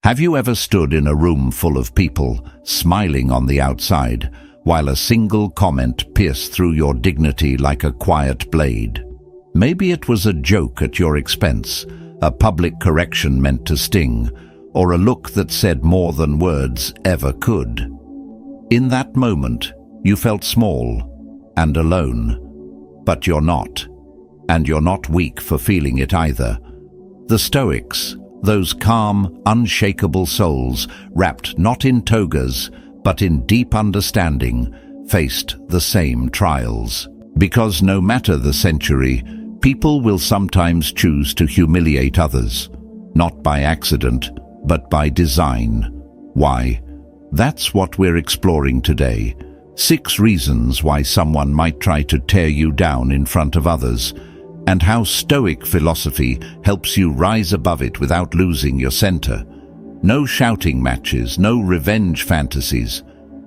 Have you ever stood in a room full of people, smiling on the outside, while a single comment pierced through your dignity like a quiet blade? Maybe it was a joke at your expense, a public correction meant to sting, or a look that said more than words ever could. In that moment, you felt small and alone. But you're not. And you're not weak for feeling it either. The Stoics, those calm, unshakable souls, wrapped not in togas, but in deep understanding, faced the same trials. Because no matter the century, people will sometimes choose to humiliate others, not by accident, but by design. Why? That's what we're exploring today. 6 reasons why someone might try to tear you down in front of others, and how Stoic philosophy helps you rise above it without losing your center. No shouting matches, no revenge fantasies,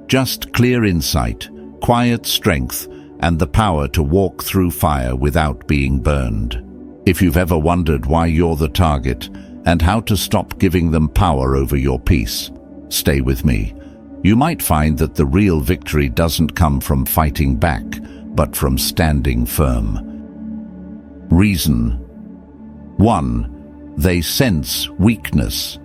just clear insight, quiet strength, and the power to walk through fire without being burned. If you've ever wondered why you're the target and how to stop giving them power over your peace, stay with me. You might find that the real victory doesn't come from fighting back, but from standing firm. Reason. 1. They sense weakness.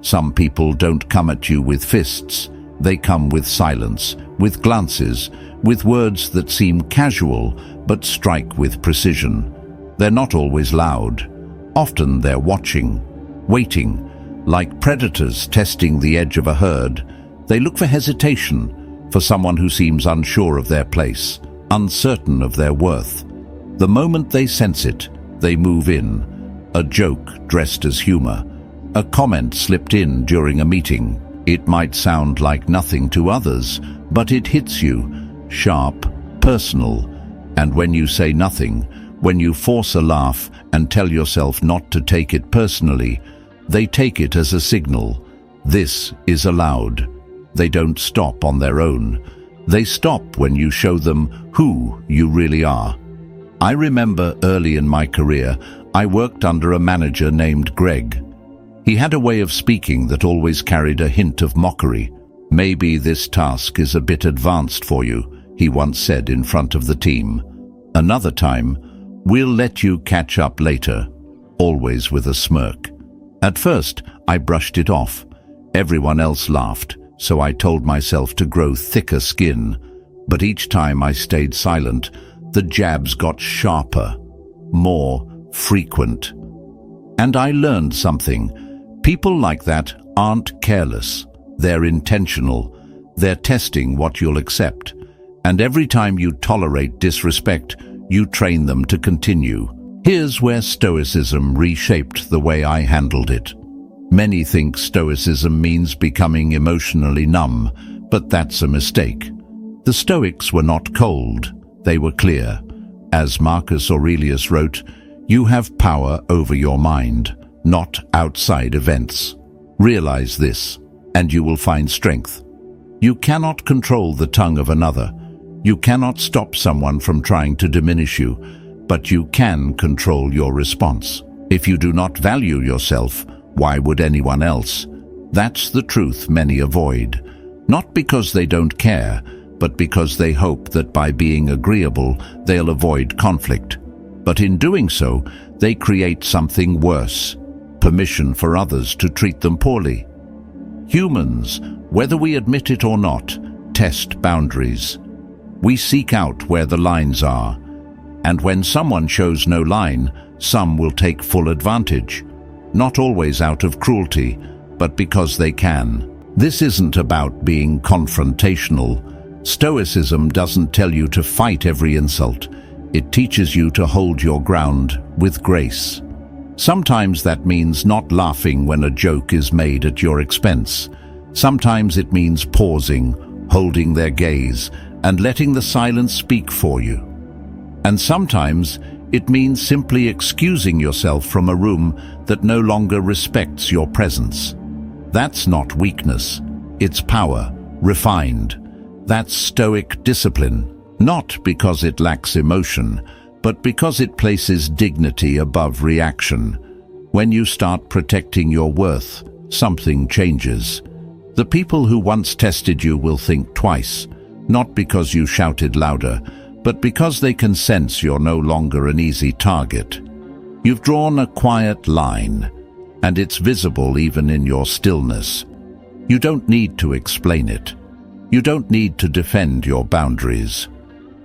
Some people don't come at you with fists. They come with silence, with glances, with words that seem casual but strike with precision. They're not always loud. Often they're watching, waiting, like predators testing the edge of a herd. They look for hesitation, for someone who seems unsure of their place, uncertain of their worth. The moment they sense it, they move in. A joke dressed as humor, a comment slipped in during a meeting. It might sound like nothing to others, but it hits you, sharp, personal. And when you say nothing, when you force a laugh and tell yourself not to take it personally, they take it as a signal. This is allowed. They don't stop on their own. They stop when you show them who you really are. I remember early in my career, I worked under a manager named Greg. He had a way of speaking that always carried a hint of mockery. "Maybe this task is a bit advanced for you," he once said in front of the team. Another time, "We'll let you catch up later," always with a smirk. At first, I brushed it off. Everyone else laughed, so I told myself to grow thicker skin. But each time I stayed silent, the jabs got sharper, more frequent. And I learned something. People like that aren't careless. They're intentional. They're testing what you'll accept. And every time you tolerate disrespect, you train them to continue. Here's where Stoicism reshaped the way I handled it. Many think Stoicism means becoming emotionally numb, but that's a mistake. The Stoics were not cold, they were clear. As Marcus Aurelius wrote, "You have power over your mind, not outside events." Realize this, and you will find strength. You cannot control the tongue of another. You cannot stop someone from trying to diminish you, but you can control your response. If you do not value yourself, why would anyone else? That's the truth many avoid. Not because they don't care, but because they hope that by being agreeable, they'll avoid conflict. But in doing so, they create something worse: permission for others to treat them poorly. Humans, whether we admit it or not, test boundaries. We seek out where the lines are. And when someone shows no line, some will take full advantage. Not always out of cruelty, but because they can. This isn't about being confrontational. Stoicism doesn't tell you to fight every insult. It teaches you to hold your ground with grace. Sometimes that means not laughing when a joke is made at your expense. Sometimes it means pausing, holding their gaze, and letting the silence speak for you. And sometimes it means simply excusing yourself from a room that no longer respects your presence. That's not weakness. It's power, refined. That's Stoic discipline, not because it lacks emotion, but because it places dignity above reaction. When you start protecting your worth, something changes. The people who once tested you will think twice, not because you shouted louder, but because they can sense you're no longer an easy target. You've drawn a quiet line, and it's visible even in your stillness. You don't need to explain it. You don't need to defend your boundaries.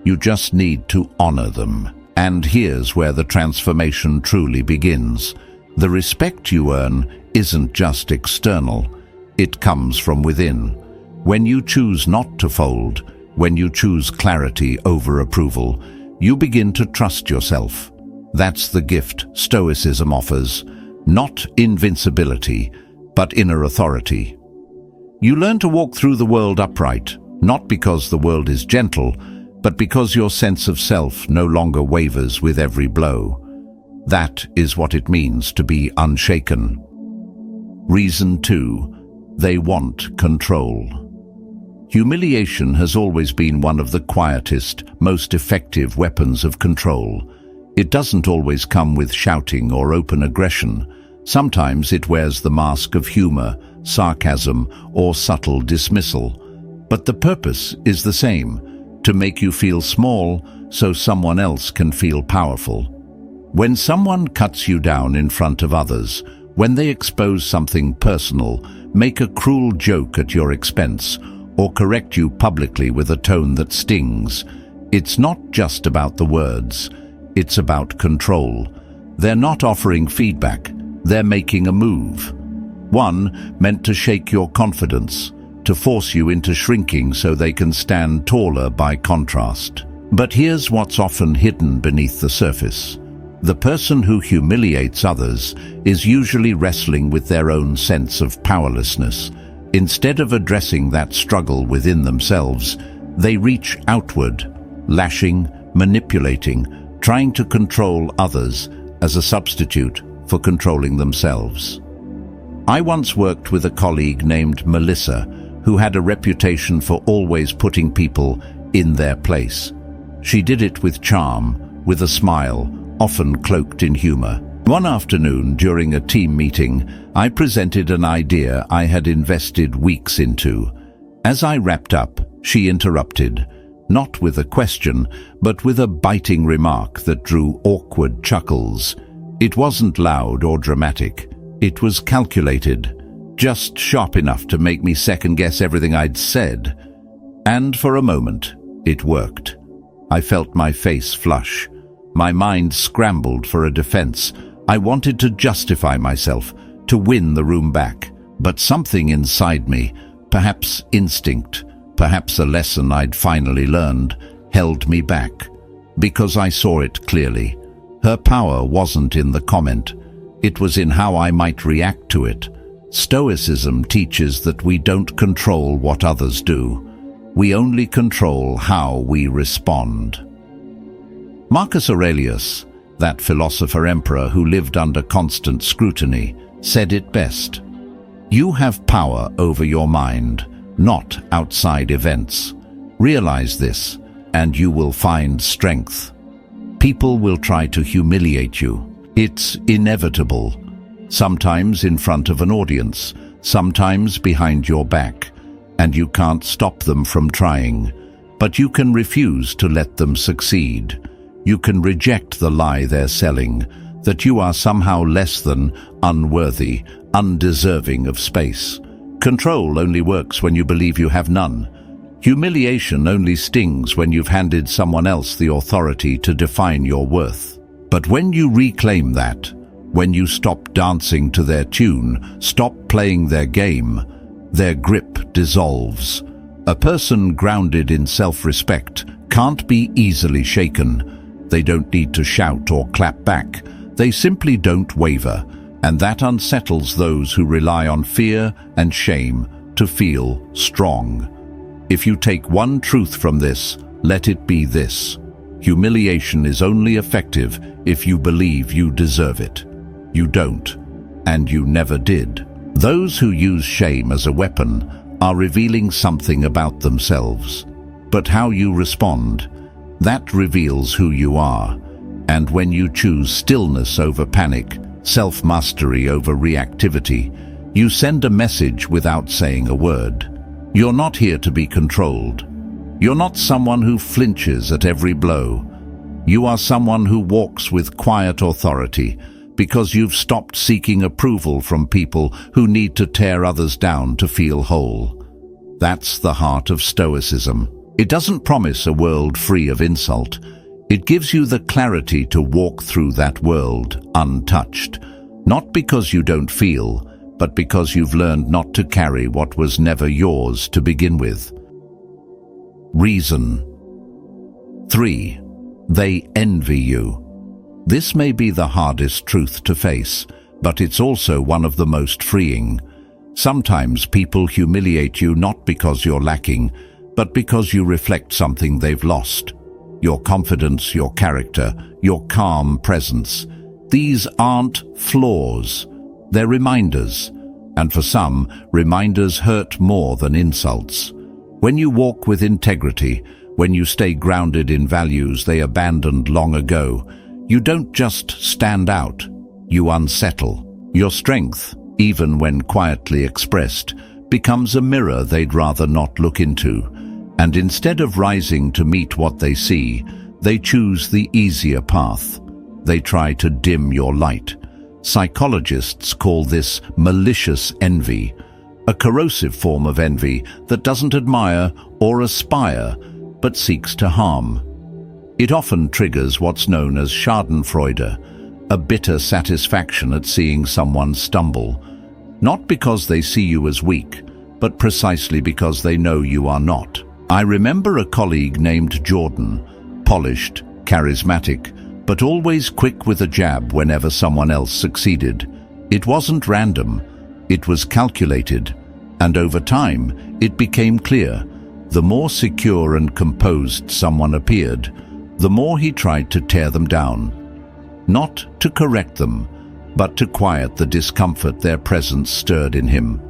You just need to honor them. And here's where the transformation truly begins. The respect you earn isn't just external. It comes from within. When you choose not to fold, when you choose clarity over approval, you begin to trust yourself. That's the gift Stoicism offers. Not invincibility, but inner authority. You learn to walk through the world upright, not because the world is gentle, but because your sense of self no longer wavers with every blow. That is what it means to be unshaken. Reason 2. They want control. Humiliation has always been one of the quietest, most effective weapons of control. It doesn't always come with shouting or open aggression. Sometimes it wears the mask of humor, sarcasm, or subtle dismissal. But the purpose is the same: to make you feel small so someone else can feel powerful. When someone cuts you down in front of others, when they expose something personal, make a cruel joke at your expense, or correct you publicly with a tone that stings, it's not just about the words, it's about control. They're not offering feedback, they're making a move. One meant to shake your confidence, to force you into shrinking so they can stand taller by contrast. But here's what's often hidden beneath the surface. The person who humiliates others is usually wrestling with their own sense of powerlessness. Instead of addressing that struggle within themselves, they reach outward, lashing, manipulating, trying to control others as a substitute for controlling themselves. I once worked with a colleague named Melissa, who had a reputation for always putting people in their place. She did it with charm, with a smile, often cloaked in humor. One afternoon, during a team meeting, I presented an idea I had invested weeks into. As I wrapped up, she interrupted, not with a question, but with a biting remark that drew awkward chuckles. It wasn't loud or dramatic. It was calculated, just sharp enough to make me second-guess everything I'd said. And for a moment, it worked. I felt my face flush. My mind scrambled for a defense. I wanted to justify myself, to win the room back. But something inside me, perhaps instinct, perhaps a lesson I'd finally learned, held me back. Because I saw it clearly. Her power wasn't in the comment. It was in how I might react to it. Stoicism teaches that we don't control what others do. We only control how we respond. Marcus Aurelius, that philosopher-emperor who lived under constant scrutiny, said it best. You have power over your mind, not outside events. Realize this, and you will find strength. People will try to humiliate you. It's inevitable. Sometimes in front of an audience, sometimes behind your back, and you can't stop them from trying. But you can refuse to let them succeed. You can reject the lie they're selling, that you are somehow less than, unworthy, undeserving of space. Control only works when you believe you have none. Humiliation only stings when you've handed someone else the authority to define your worth. But when you reclaim that, when you stop dancing to their tune, stop playing their game, their grip dissolves. A person grounded in self-respect can't be easily shaken. They don't need to shout or clap back. They simply don't waver, and that unsettles those who rely on fear and shame to feel strong. If you take one truth from this, let it be this: humiliation is only effective if you believe you deserve it. You don't, and you never did. Those who use shame as a weapon are revealing something about themselves. But how you respond, that reveals who you are. And when you choose stillness over panic, self-mastery over reactivity, You send a message without saying a word. You're not here to be controlled. You're not someone who flinches at every blow. You are someone who walks with quiet authority because you've stopped seeking approval from people who need to tear others down to feel whole. That's the heart of Stoicism. It doesn't promise a world free of insult. It gives you the clarity to walk through that world untouched, not because you don't feel, but because you've learned not to carry what was never yours to begin with. Reason. 3. They envy you. This may be the hardest truth to face, but it's also one of the most freeing. Sometimes people humiliate you not because you're lacking, but because you reflect something they've lost. Your confidence, your character, your calm presence. These aren't flaws. They're reminders. And for some, reminders hurt more than insults. When you walk with integrity, when you stay grounded in values they abandoned long ago, you don't just stand out, you unsettle. Your strength, even when quietly expressed, becomes a mirror they'd rather not look into. And instead of rising to meet what they see, they choose the easier path. They try to dim your light. Psychologists call this malicious envy, a corrosive form of envy that doesn't admire or aspire, but seeks to harm. It often triggers what's known as schadenfreude, a bitter satisfaction at seeing someone stumble, not because they see you as weak, but precisely because they know you are not. I remember a colleague named Jordan, polished, charismatic, but always quick with a jab whenever someone else succeeded. It wasn't random, it was calculated, and over time it became clear. The more secure and composed someone appeared, the more he tried to tear them down. Not to correct them, but to quiet the discomfort their presence stirred in him.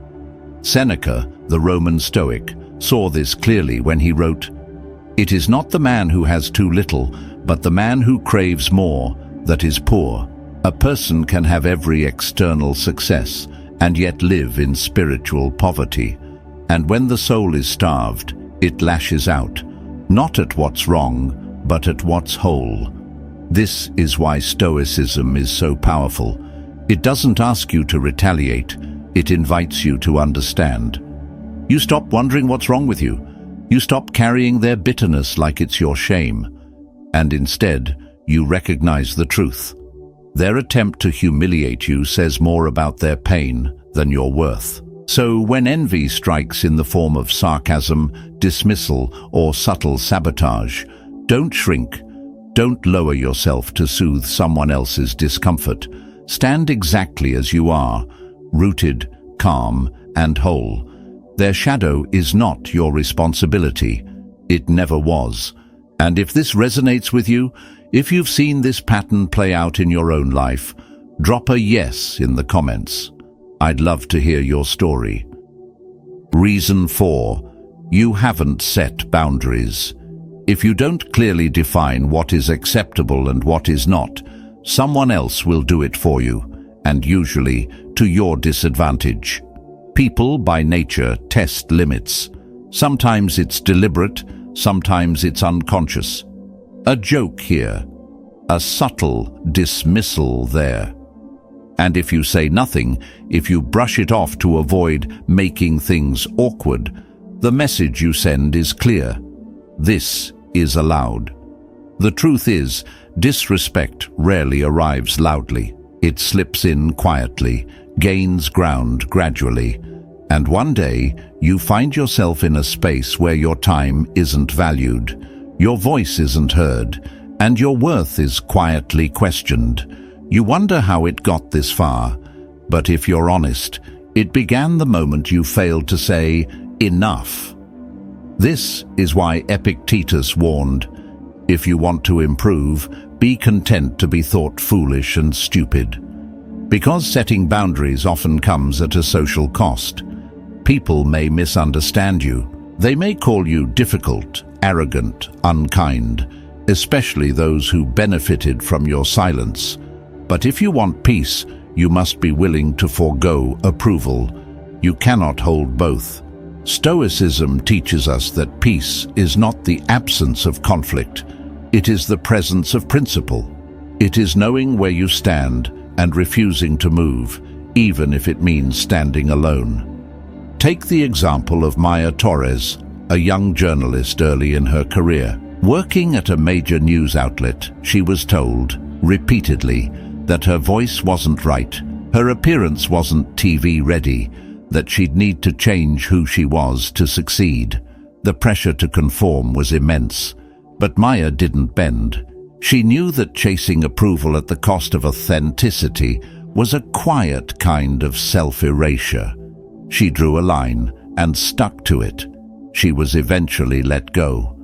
Seneca, the Roman Stoic, saw this clearly when he wrote, "It is not the man who has too little, but the man who craves more, that is poor." A person can have every external success and yet live in spiritual poverty. And when the soul is starved, it lashes out, not at what's wrong, but at what's whole. This is why Stoicism is so powerful. It doesn't ask you to retaliate, it invites you to understand. You stop wondering what's wrong with you. You stop carrying their bitterness like it's your shame. And instead, you recognize the truth. Their attempt to humiliate you says more about their pain than your worth. So when envy strikes in the form of sarcasm, dismissal, or subtle sabotage, don't shrink. Don't lower yourself to soothe someone else's discomfort. Stand exactly as you are, rooted, calm, and whole. Their shadow is not your responsibility. It never was. And if this resonates with you, if you've seen this pattern play out in your own life, drop a yes in the comments. I'd love to hear your story. Reason 4. You haven't set boundaries. If you don't clearly define what is acceptable and what is not, someone else will do it for you, and usually to your disadvantage. People, by nature, test limits. Sometimes it's deliberate, sometimes it's unconscious. A joke here, a subtle dismissal there. And if you say nothing, if you brush it off to avoid making things awkward, the message you send is clear. This is allowed. The truth is, disrespect rarely arrives loudly. It slips in quietly, gains ground gradually, and one day you find yourself in a space where your time isn't valued, your voice isn't heard, and your worth is quietly questioned. You wonder how it got this far, but if you're honest, it began the moment you failed to say, "Enough." This is why Epictetus warned, if you want to improve, be content to be thought foolish and stupid. Because setting boundaries often comes at a social cost. People may misunderstand you. They may call you difficult, arrogant, unkind, especially those who benefited from your silence. But if you want peace, you must be willing to forego approval. You cannot hold both. Stoicism teaches us that peace is not the absence of conflict. It is the presence of principle. It is knowing where you stand and refusing to move, even if it means standing alone. Take the example of Maya Torres, a young journalist early in her career. Working at a major news outlet, she was told, repeatedly, that her voice wasn't right, her appearance wasn't TV-ready, that she'd need to change who she was to succeed. The pressure to conform was immense. But Maya didn't bend. She knew that chasing approval at the cost of authenticity was a quiet kind of self-erasure. She drew a line and stuck to it. She was eventually let go.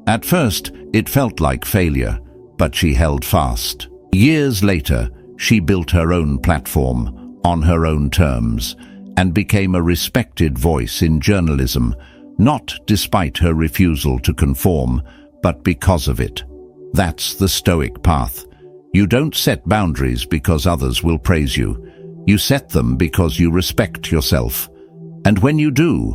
At first, it felt like failure, but she held fast. Years later, she built her own platform, on her own terms, and became a respected voice in journalism, not despite her refusal to conform, but because of it. That's the Stoic path. You don't set boundaries because others will praise you. You set them because you respect yourself. And when you do,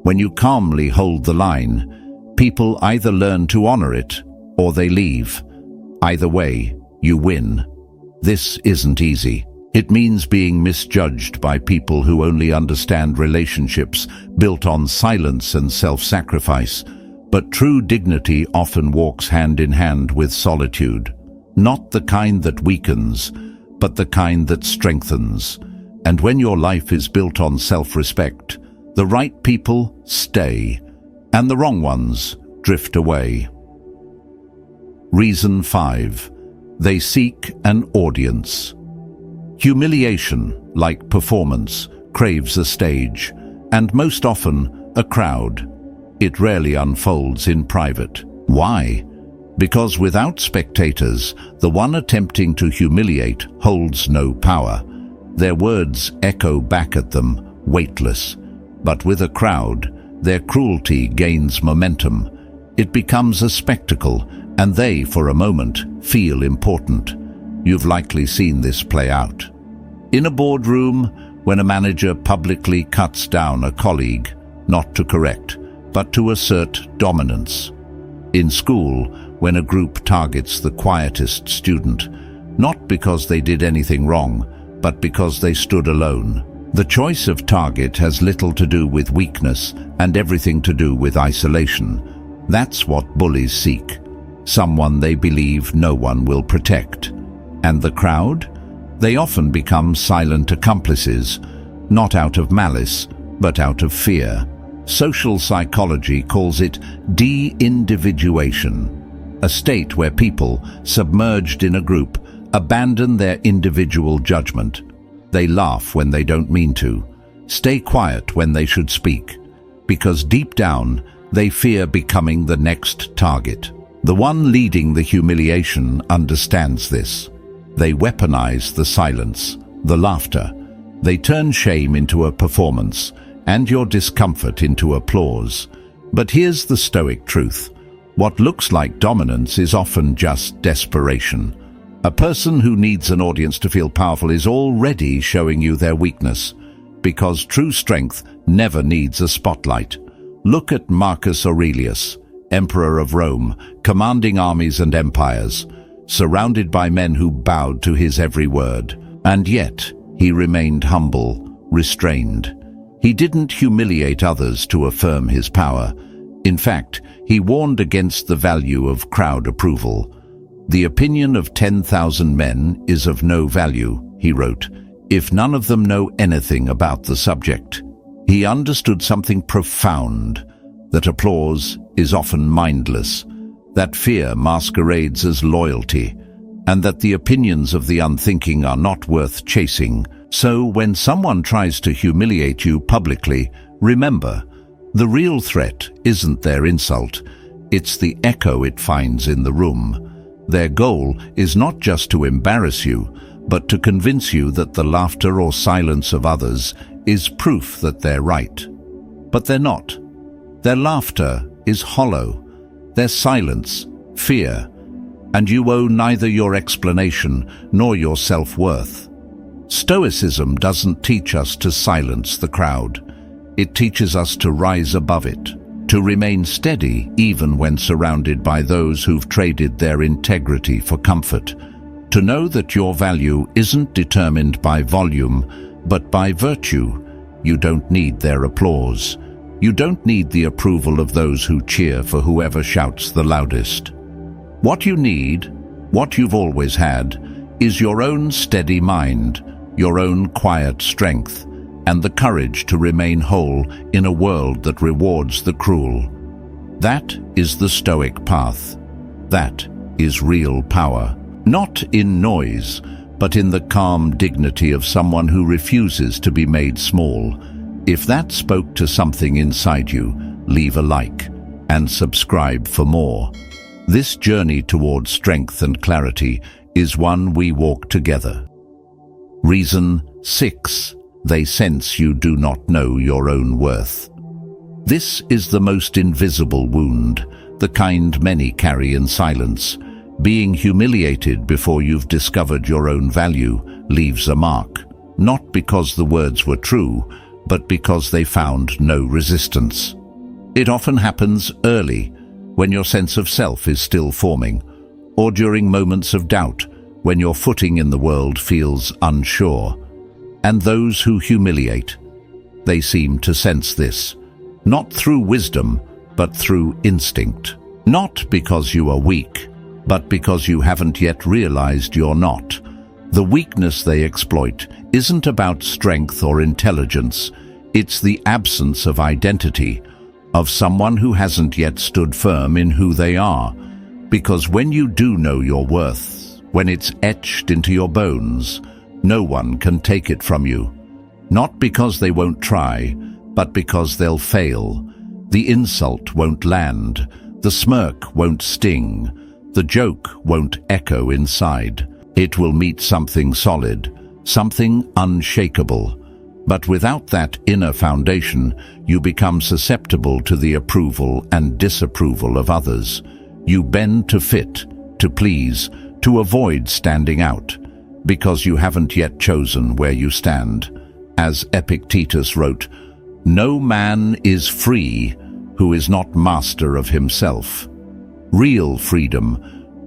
when you calmly hold the line, people either learn to honor it or they leave. Either way, you win. This isn't easy. It means being misjudged by people who only understand relationships built on silence and self-sacrifice. But true dignity often walks hand in hand with solitude. Not the kind that weakens, but the kind that strengthens. And when your life is built on self-respect, the right people stay, and the wrong ones drift away. Reason 5. They seek an audience. Humiliation, like performance, craves a stage, and most often a crowd. It rarely unfolds in private. Why? Because without spectators, the one attempting to humiliate holds no power. Their words echo back at them, weightless. But with a crowd, their cruelty gains momentum. It becomes a spectacle, and they, for a moment, feel important. You've likely seen this play out. In a boardroom, when a manager publicly cuts down a colleague, not to correct, but to assert dominance. In school, when a group targets the quietest student, not because they did anything wrong, but because they stood alone. The choice of target has little to do with weakness and everything to do with isolation. That's what bullies seek. Someone they believe no one will protect. And the crowd? They often become silent accomplices, not out of malice, but out of fear. Social psychology calls it de-individuation, a state where people, submerged in a group, abandon their individual judgment. They laugh when they don't mean to, stay quiet when they should speak, because deep down they fear becoming the next target. The one leading the humiliation understands this. They weaponize the silence, the laughter. They turn shame into a performance, and your discomfort into applause. But here's the Stoic truth. What looks like dominance is often just desperation. A person who needs an audience to feel powerful is already showing you their weakness, because true strength never needs a spotlight. Look at Marcus Aurelius, Emperor of Rome, commanding armies and empires, surrounded by men who bowed to his every word. And yet, he remained humble, restrained. He didn't humiliate others to affirm his power. In fact, he warned against the value of crowd approval. "The opinion of 10,000 men is of no value," he wrote, "if none of them know anything about the subject." He understood something profound, that applause is often mindless, that fear masquerades as loyalty, and that the opinions of the unthinking are not worth chasing. So when someone tries to humiliate you publicly, remember, the real threat isn't their insult, it's the echo it finds in the room. Their goal is not just to embarrass you, but to convince you that the laughter or silence of others is proof that they're right. But they're not. Their laughter is hollow, their silence, fear, and you owe neither your explanation nor your self-worth. Stoicism doesn't teach us to silence the crowd. It teaches us to rise above it, to remain steady even when surrounded by those who've traded their integrity for comfort, to know that your value isn't determined by volume, but by virtue. You don't need their applause. You don't need the approval of those who cheer for whoever shouts the loudest. What you need, what you've always had, is your own steady mind, your own quiet strength, and the courage to remain whole in a world that rewards the cruel. That is the Stoic path. That is real power. Not in noise, but in the calm dignity of someone who refuses to be made small. If that spoke to something inside you, leave a like and subscribe for more. This journey towards strength and clarity is one we walk together. Reason 6. They sense you do not know your own worth. This is the most invisible wound, the kind many carry in silence. Being humiliated before you've discovered your own value leaves a mark, not because the words were true, but because they found no resistance. It often happens early, when your sense of self is still forming, or during moments of doubt, when your footing in the world feels unsure. And those who humiliate, they seem to sense this, not through wisdom, but through instinct. Not because you are weak, but because you haven't yet realized you're not. The weakness they exploit isn't about strength or intelligence. It's the absence of identity, of someone who hasn't yet stood firm in who they are. Because when you do know your worth, when it's etched into your bones, no one can take it from you. Not because they won't try, but because they'll fail. The insult won't land, the smirk won't sting, the joke won't echo inside. It will meet something solid, something unshakable. But without that inner foundation, you become susceptible to the approval and disapproval of others. You bend to fit, to please, to avoid standing out, because you haven't yet chosen where you stand. As Epictetus wrote, "No man is free who is not master of himself." Real freedom,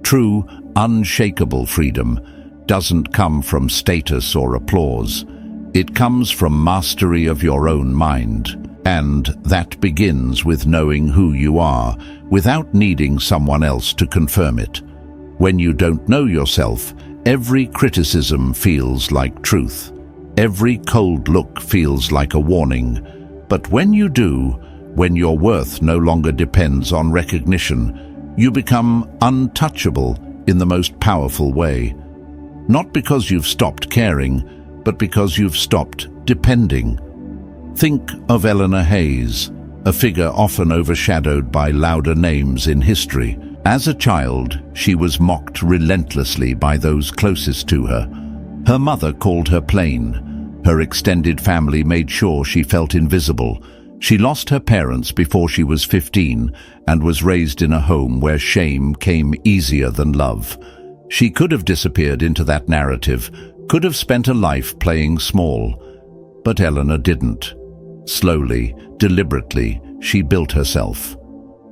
true, unshakable freedom, doesn't come from status or applause. It comes from mastery of your own mind, and that begins with knowing who you are, without needing someone else to confirm it. When you don't know yourself, every criticism feels like truth. Every cold look feels like a warning. But when you do, when your worth no longer depends on recognition, you become untouchable in the most powerful way. Not because you've stopped caring, but because you've stopped depending. Think of Eleanor Hayes, a figure often overshadowed by louder names in history. As a child, she was mocked relentlessly by those closest to her. Her mother called her plain. Her extended family made sure she felt invisible. She lost her parents before she was 15 and was raised in a home where shame came easier than love. She could have disappeared into that narrative, could have spent a life playing small. But Eleanor didn't. Slowly, deliberately, she built herself.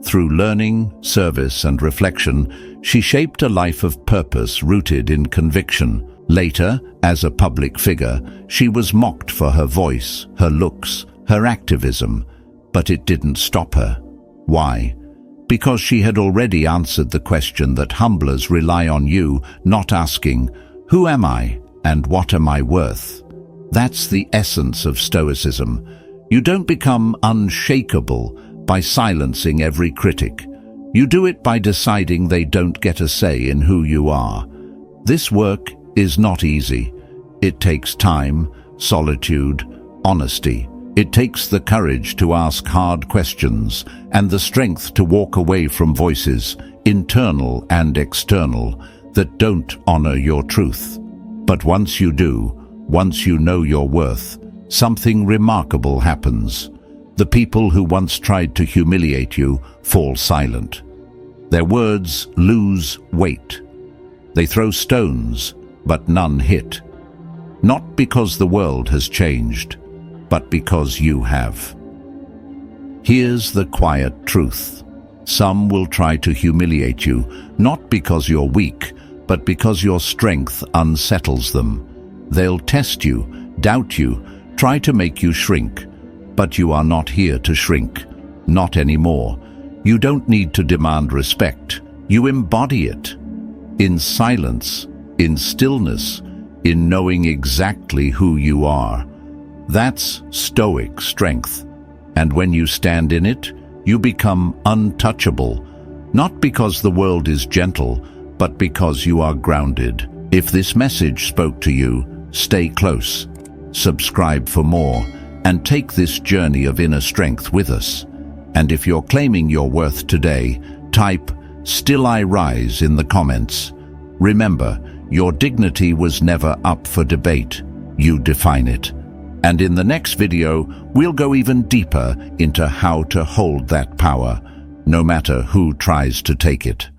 Through learning, service, and reflection, she shaped a life of purpose rooted in conviction. Later, as a public figure, she was mocked for her voice, her looks, her activism, but it didn't stop her. Why? Because she had already answered the question that humblers rely on you, not asking, "Who am I and what am I worth?" That's the essence of Stoicism. You don't become unshakable by silencing every critic. You do it by deciding they don't get a say in who you are. This work is not easy. It takes time, solitude, honesty. It takes the courage to ask hard questions and the strength to walk away from voices, internal and external, that don't honor your truth. But once you do, once you know your worth, something remarkable happens. The people who once tried to humiliate you fall silent. Their words lose weight. They throw stones, but none hit. not because the world has changed, but because you have. Here's the quiet truth. Some will try to humiliate you, not because you're weak, but because your strength unsettles them. They'll test you, doubt you, try to make you shrink. But you are not here to shrink. Not anymore. You don't need to demand respect. You embody it. In silence, in stillness, in knowing exactly who you are. That's Stoic strength. And when you stand in it, you become untouchable, not because the world is gentle, but because you are grounded. If this message spoke to you, stay close, subscribe for more, and take this journey of inner strength with us. And if you're claiming your worth today, type "Still I Rise" in the comments. Remember, your dignity was never up for debate. You define it. And in the next video, we'll go even deeper into how to hold that power, no matter who tries to take it.